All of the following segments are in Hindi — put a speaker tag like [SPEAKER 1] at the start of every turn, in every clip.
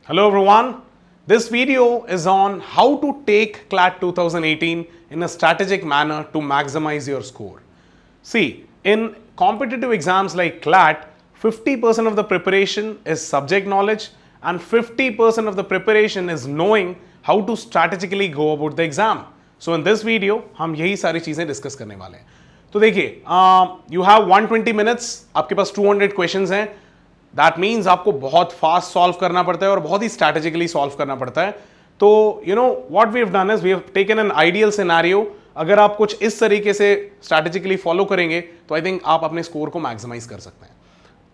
[SPEAKER 1] Hello everyone, this video is on how to take CLAT 2018 in a strategic manner to maximize your score. See, in competitive exams like CLAT, 50% of the preparation is subject knowledge and 50% of the preparation is knowing how to strategically go about the exam. So in this video, हम यही सारी चीजें डिस्कस करने वाले हैं. तो देखिए, you have 120 minutes, आपके पास 200 questions हैं. दैट मीन्स आपको बहुत फास्ट सॉल्व करना पड़ता है और बहुत ही स्ट्रैटेजिकली सॉल्व करना पड़ता है. तो you know what we have done is we have taken an ideal scenario. अगर आप कुछ इस तरीके से स्ट्रैटेजिकली फॉलो करेंगे तो आई थिंक आप अपने स्कोर को मैक्सिमाइज कर सकते हैं.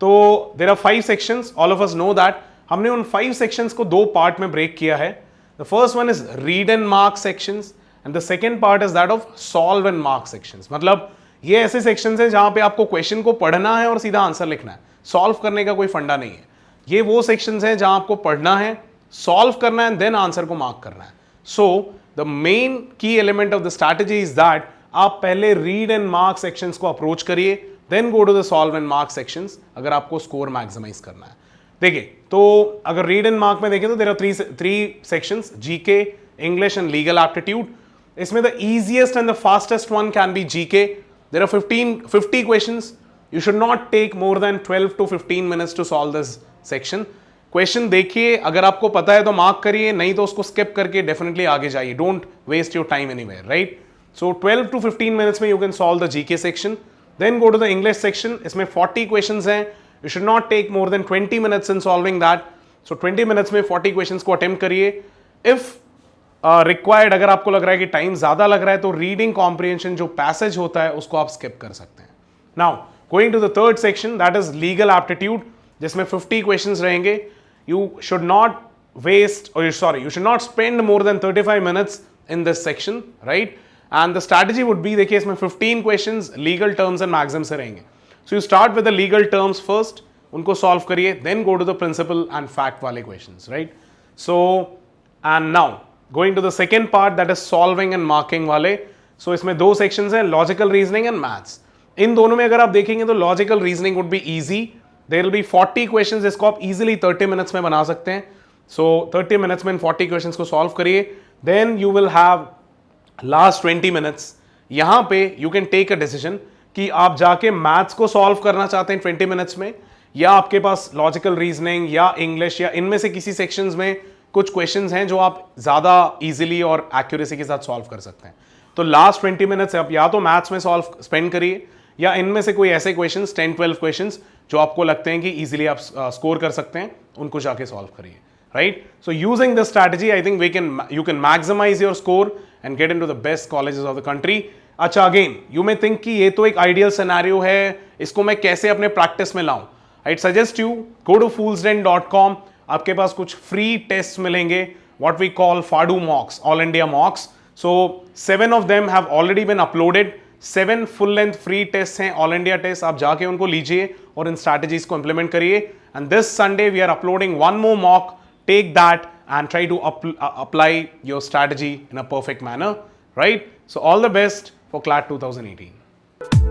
[SPEAKER 1] तो there are 5 sections. All of us know that हमने उन 5 सेक्शंस को 2 पार्ट में ब्रेक किया है. The first one is read and mark sections and the second part is that of solve and mark sections. मतलब ये ऐसे सेक्शंस हैं जहां पे आपको क्वेश्चन को पढ़ना है और सीधा आंसर लिखना है. सॉल्व करने का कोई फंडा नहीं है. ये वो सेक्शंस हैं जहां आपको पढ़ना है, सॉल्व करना है, देन आंसर को मार्क करना है. So the main key element of the strategy is that आप पहले रीड एंड मार्क सेक्शंस को अप्रोच करिए, then go to the solve and mark sections अगर आपको स्कोर मैक्सिमाइज करना है. देखिए, तो अगर रीड एंड मार्क में देखें तो there are 3 sections, GK, English and legal aptitude. इसमें the easiest and the fastest one can be GK. There are 50 questions. You should not take more than 12 to 15 minutes to solve this section. Question देखिए, अगर आपको पता है तो मार्क करिए, नहीं तो उसको स्किप करके डेफिनेटली आगे जाइए. Don't waste your time anywhere, right? So 12 to 15 minutes में you can solve the GK section. Then go to the English section. इसमें 40 क्वेश्चंस हैं. You should not take more than 20 minutes in solving that. So 20 minutes में 40 क्वेश्चंस को अटेम्प्ट करिए. इफ रिक्वायर्ड, अगर आपको लग रहा है कि टाइम ज्यादा लग रहा है तो रीडिंग कॉम्प्रिहेंशन जो पैसेज होता है उसको आप स्किप कर सकते हैं. Now going to the third section, that is legal aptitude, जिसमें 50 questions रहेंगे. You should not waste, or you should not spend more than 35 minutes in this section, right? And the strategy would be, देखिए इसमें 15 questions legal terms and maxims से रहेंगे. So you start with the legal terms first, उनको solve करिए, then go to the principle and fact वाले questions, right? So and now going to the second part, that is solving and marking वाले. So इसमें 2 sections हैं, logical reasoning and maths. इन दोनों में अगर आप देखेंगे तो logical reasoning would be easy. There will be 40 questions, जिसको आप इजीली 30 मिनट्स में बना सकते हैं. सो 30 मिनट्स में इन 40 क्वेश्चंस को सॉल्व करिए. Then you will have last 20 minutes. यहां पे you can take a decision कि आप जाके मैथ्स को सॉल्व करना चाहते हैं 20 मिनट्स में, या आपके पास लॉजिकल रीजनिंग या इंग्लिश या इनमें से किसी सेक्शंस में कुछ क्वेश्चंस हैं जो आप ज्यादा इजीली और एक्यूरेसी के साथ सॉल्व कर सकते हैं. तो लास्ट 20 मिनट्स आप या तो मैथ्स में सॉल्व स्पेंड करिए, या इनमें से कोई ऐसे क्वेश्चंस 10-12 क्वेश्चंस जो आपको लगते हैं कि इजीली आप स्कोर कर सकते हैं, उनको जाके सॉल्व करिए, right? So using this strategy I think you can maximise your score and get into the best colleges of the country. अच्छा, अगेन यू मे थिंक कि ये तो एक आइडियल सिनेरियो है, इसको मैं कैसे अपने प्रैक्टिस में लाऊं? I suggest you go to FoolsDen.com. आपके पास कुछ फ्री टेस्ट मिलेंगे, व्हाट वी कॉल फाडू mocks, all India mocks. So 7 of them have already been uploaded. 7 full length free test हैं, ऑल इंडिया टेस्ट. आप जाके उनको लीजिए और इन स्ट्रैटेजीज को इंप्लीमेंट करिए. And this Sunday we are uploading 1 more mock. Take that and try to apply your strategy in a perfect manner, right? So all the best for CLAT 2018.